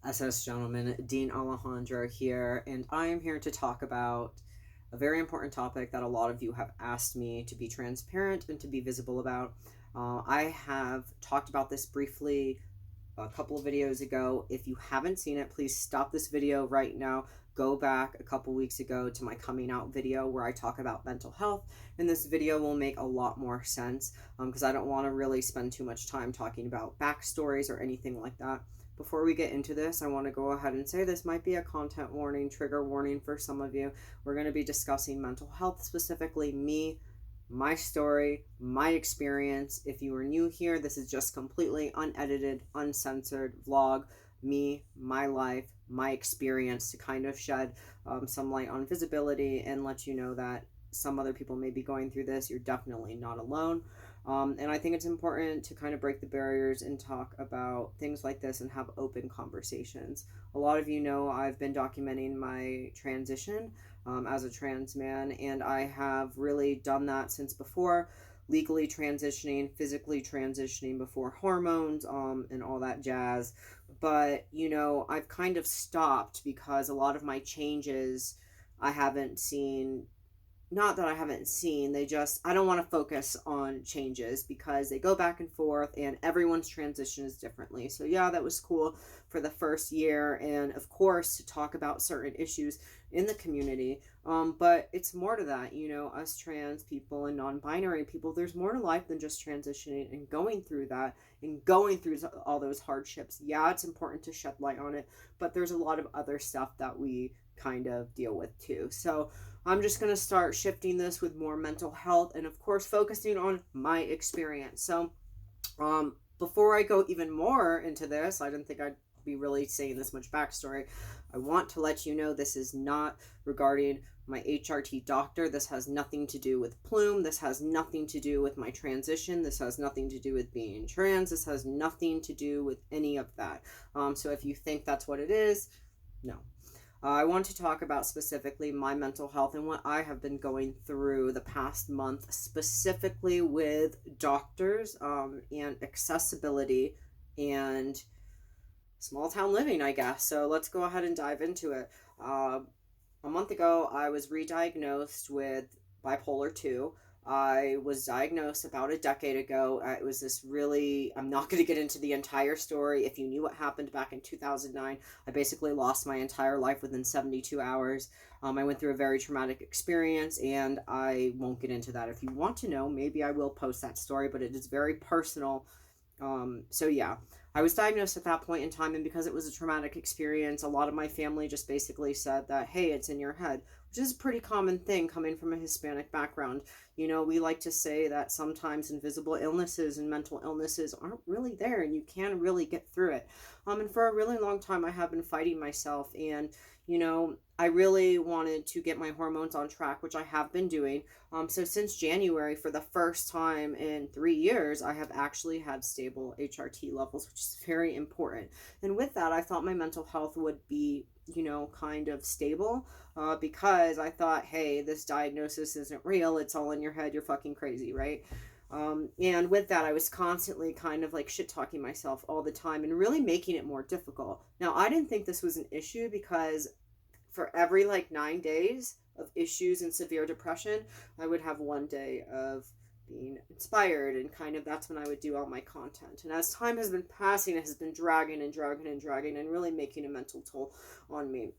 SS Gentleman, Dean Alejandro here, and I am here to talk about a very important topic that a lot of you have asked me to be transparent and to be visible about. I have talked about this briefly a couple of videos ago. If you haven't seen it, please stop this video right now. Go back a couple weeks ago to my coming out video where I talk about mental health, and this video will make a lot more sense because I don't want to really spend too much time talking about backstories or anything like that. Before we get into this, I want to go ahead and say this might be a content warning, trigger warning for some of you. We're going to be discussing mental health, specifically me, my story, my experience. If you are new here, this is just completely unedited, uncensored vlog. Me, my life, my experience to kind of shed some light on visibility and let you know that some other people may be going through this. You're definitely not alone. And I think it's important to kind of break the barriers and talk about things like this and have open conversations. A lot of you know I've been documenting my transition as a trans man, and I have really done that since before legally transitioning, physically transitioning before hormones and all that jazz. But, I've kind of stopped because a lot of my changes I haven't seen, not that I haven't seen, I don't want to focus on changes because they go back and forth and everyone's transition is differently. So yeah, that was cool for the first year, and of course to talk about certain issues in the community. But it's more to that, us trans people and non-binary people, there's more to life than just transitioning and going through that and going through all those hardships. Yeah, it's important to shed light on it, but there's a lot of other stuff that we kind of deal with too. So I'm just going to start shifting this with more mental health and, of course, focusing on my experience. So, before I go even more into this, I didn't think I'd be really saying this much backstory. I want to let you know this is not regarding my HRT doctor. This has nothing to do with Plume. This has nothing to do with my transition. This has nothing to do with being trans. This has nothing to do with any of that. So if you think that's what it is, no. I want to talk about specifically my mental health and what I have been going through the past month, specifically with doctors and accessibility and small town living, I guess. So let's go ahead and dive into it. A month ago, I was re-diagnosed with bipolar 2. I was diagnosed about a decade ago. It was this really, I'm not going to get into the entire story. If you knew what happened back in 2009, I basically lost my entire life within 72 hours. I went through a very traumatic experience, and I won't get into that. If you want to know, maybe I will post that story, but it is very personal. So yeah, I was diagnosed at that point in time, and because it was a traumatic experience, a lot of my family just basically said that, hey, it's in your head, which is a pretty common thing coming from a Hispanic background. We like to say that sometimes invisible illnesses and mental illnesses aren't really there, and you can really get through it. And for a really long time, I have been fighting myself, and I really wanted to get my hormones on track, which I have been doing. So since January, for the first time in 3 years, I have actually had stable HRT levels, which is very important. And with that, I thought my mental health would be, kind of stable because I thought, hey, this diagnosis isn't real. It's all in your head. You're fucking crazy, right? And with that, I was constantly kind of like shit talking myself all the time and really making it more difficult. Now, I didn't think this was an issue because for every like 9 days of issues and severe depression, I would have one day of being inspired, and kind of that's when I would do all my content. And as time has been passing, it has been dragging and dragging and dragging and really making a mental toll on me.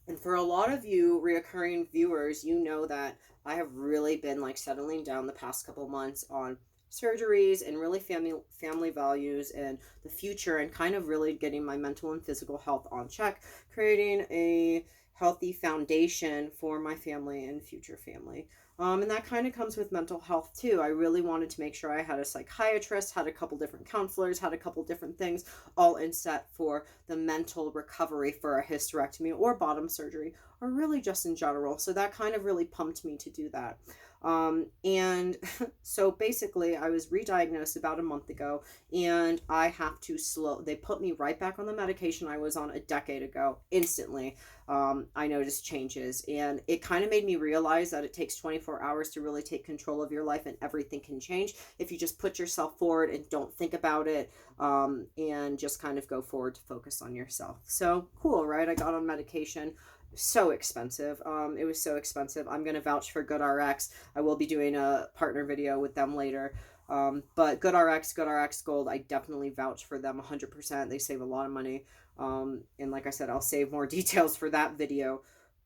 And for a lot of you reoccurring viewers, you know that I have really been like settling down the past couple months on surgeries and really family values and the future, and kind of really getting my mental and physical health on check, creating a healthy foundation for my family and future family. And that kind of comes with mental health too. I really wanted to make sure I had a psychiatrist, had a couple different counselors, had a couple different things all in set for the mental recovery for a hysterectomy or bottom surgery, or really just in general. So that kind of really pumped me to do that. And so basically, I was re-diagnosed about a month ago, and I have to they put me right back on the medication I was on a decade ago. Instantly, I noticed changes, and it kind of made me realize that it takes 24 hours to really take control of your life, and everything can change if you just put yourself forward and don't think about it, and just kind of go forward to focus on yourself. So cool, right? I got on medication. So expensive. It was so expensive. I'm gonna vouch for GoodRx. I will be doing a partner video with them later. But GoodRx Gold, I definitely vouch for them 100%. They save a lot of money. And like I said, I'll save more details for that video.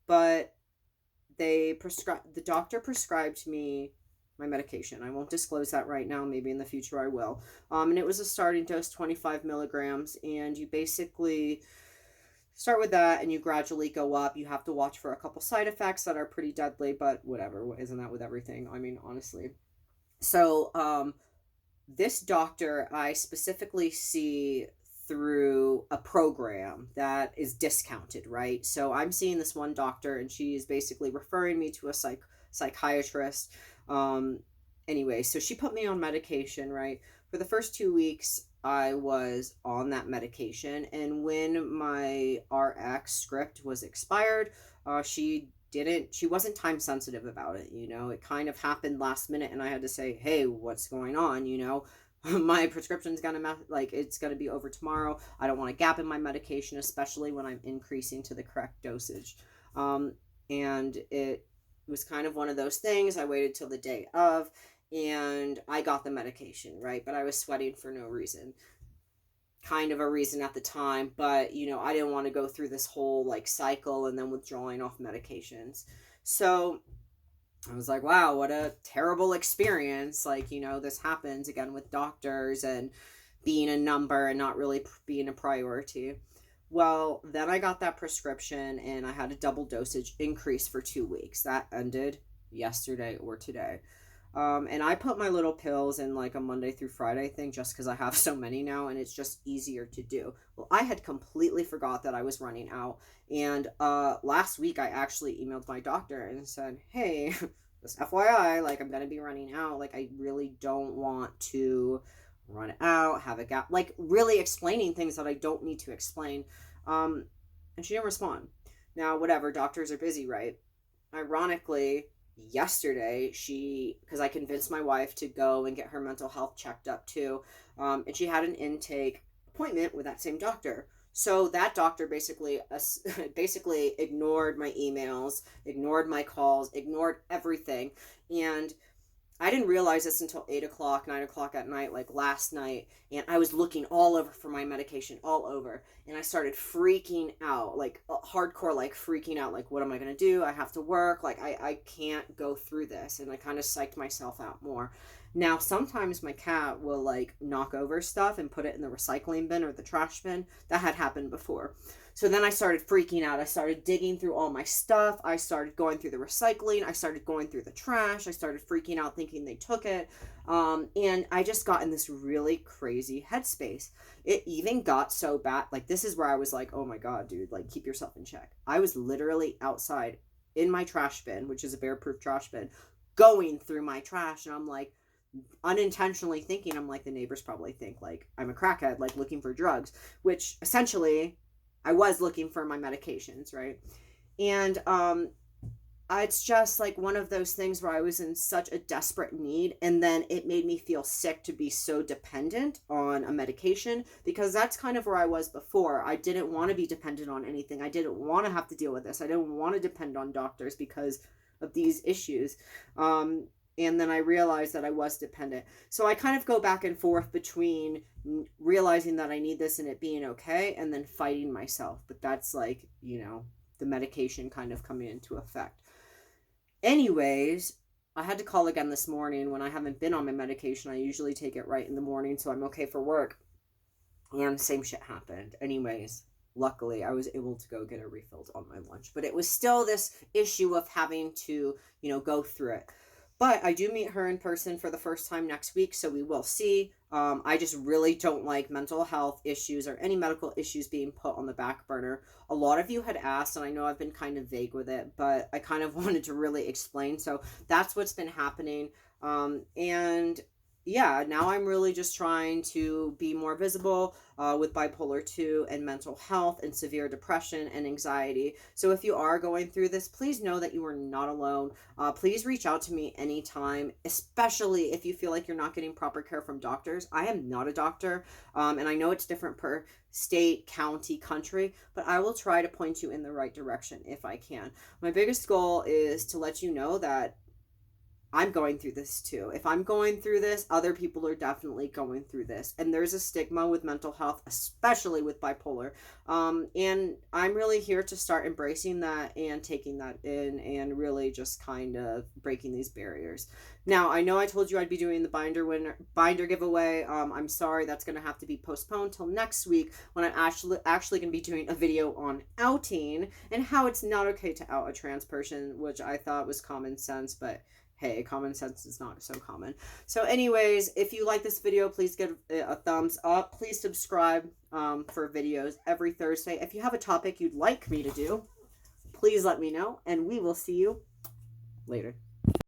But the doctor prescribed me my medication. I won't disclose that right now. Maybe in the future I will. And it was a starting dose, 25 milligrams. And you basically start with that and you gradually go up. You have to watch for a couple side effects that are pretty deadly, but whatever. Isn't that with everything? I mean, honestly. So, this doctor I specifically see through a program that is discounted, right? So I'm seeing this one doctor and she is basically referring me to a psychiatrist. Anyway, so she put me on medication, right? For the first 2 weeks, I was on that medication, and when my RX script was expired, she wasn't time sensitive about it, it kind of happened last minute, and I had to say, hey, what's going on, my prescription's gonna it's gonna be over tomorrow. I don't want a gap in my medication, especially when I'm increasing to the correct dosage. And it was kind of one of those things. I waited till the day of, and I got the medication, right? But I was sweating for no reason. Kind of a reason at the time, but I didn't want to go through this whole cycle and then withdrawing off medications. So I was like, wow, what a terrible experience. This happens again with doctors and being a number and not really being a priority. Well, then I got that prescription and I had a double dosage increase for 2 weeks. That ended yesterday or today. And I put my little pills in a Monday through Friday thing just because I have so many now and it's just easier to do. Well, I had completely forgot that I was running out. And last week I actually emailed my doctor and said, hey, just FYI, I'm going to be running out. I really don't want to run out, have a gap, really explaining things that I don't need to explain. And she didn't respond. Now, whatever, doctors are busy, right? Ironically, yesterday because I convinced my wife to go and get her mental health checked up too, and she had an intake appointment with that same doctor. So that doctor basically ignored my emails, ignored my calls, ignored everything. And I didn't realize this until 8 o'clock, 9 o'clock at night, last night. And I was looking all over for my medication, all over. And I started freaking out, hardcore, freaking out. What am I going to do? I have to work. I can't go through this. And I kind of psyched myself out more. Now, sometimes my cat will, knock over stuff and put it in the recycling bin or the trash bin. That had happened before. So then I started freaking out. I started digging through all my stuff. I started going through the recycling. I started going through the trash. I started freaking out thinking they took it. And I just got in this really crazy headspace. It even got so bad. This is where I was like, oh my God, dude, keep yourself in check. I was literally outside in my trash bin, which is a bear-proof trash bin, going through my trash. And I'm unintentionally thinking, the neighbors probably think I'm a crackhead, looking for drugs, which essentially I was looking for my medications, right? And it's just one of those things where I was in such a desperate need, and then it made me feel sick to be so dependent on a medication, because that's kind of where I was before. I didn't want to be dependent on anything. I didn't want to have to deal with this. I didn't want to depend on doctors because of these issues. And then I realized that I was dependent. So I kind of go back and forth between realizing that I need this and it being okay, and then fighting myself. But that's the medication kind of coming into effect. Anyways, I had to call again this morning when I haven't been on my medication. I usually take it right in the morning so I'm okay for work. And same shit happened. Anyways, luckily I was able to go get it refilled on my lunch. But it was still this issue of having to, go through it. But I do meet her in person for the first time next week, so we will see. I just really don't like mental health issues or any medical issues being put on the back burner. A lot of you had asked, and I know I've been kind of vague with it, but I kind of wanted to really explain. So that's what's been happening. And yeah, now I'm really just trying to be more visible with bipolar 2 and mental health and severe depression and anxiety. So if you are going through this, please know that you are not alone. Please reach out to me anytime, especially if you feel like you're not getting proper care from doctors. I am not a doctor, and I know it's different per state, county, country, but I will try to point you in the right direction if I can. My biggest goal is to let you know that I'm going through this too. If I'm going through this, other people are definitely going through this. And there's a stigma with mental health, especially with bipolar. And I'm really here to start embracing that and taking that in and really just kind of breaking these barriers. Now, I know I told you I'd be doing the binder giveaway. I'm sorry, that's going to have to be postponed till next week when I'm actually going to be doing a video on outing and how it's not okay to out a trans person, which I thought was common sense, but hey, common sense is not so common. So anyways, if you like this video, please give it a thumbs up. Please subscribe for videos every Thursday. If you have a topic you'd like me to do, please let me know, and we will see you later.